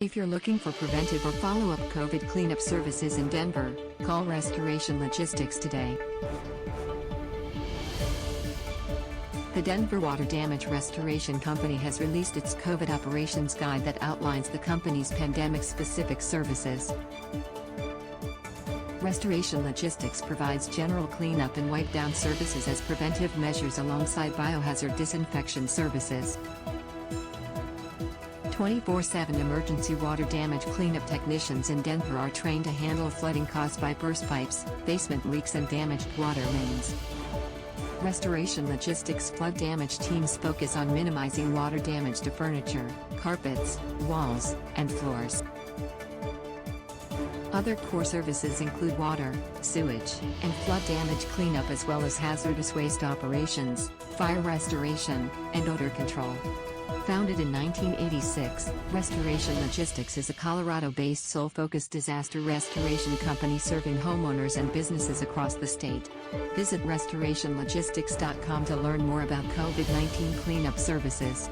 If you're looking for preventive or follow-up COVID cleanup services in Denver, call Restoration Logistics today. The Denver Water Damage Restoration Company has released its COVID operations guide that outlines the company's pandemic-specific services. Restoration Logistics provides general cleanup and wipe-down services as preventive measures alongside biohazard disinfection services. 24/7 emergency water damage cleanup technicians in Denver are trained to handle flooding caused by burst pipes, basement leaks and damaged water mains. Restoration Logistics flood damage teams focus on minimizing water damage to furniture, carpets, walls, and floors. Other core services include water, sewage, and flood damage cleanup as well as hazardous waste operations, fire restoration, and odor control. Founded in 1986, Restoration Logistics is a Colorado-based sole-focused disaster restoration company serving homeowners and businesses across the state. Visit restorationlogistics.com to learn more about COVID-19 cleanup services.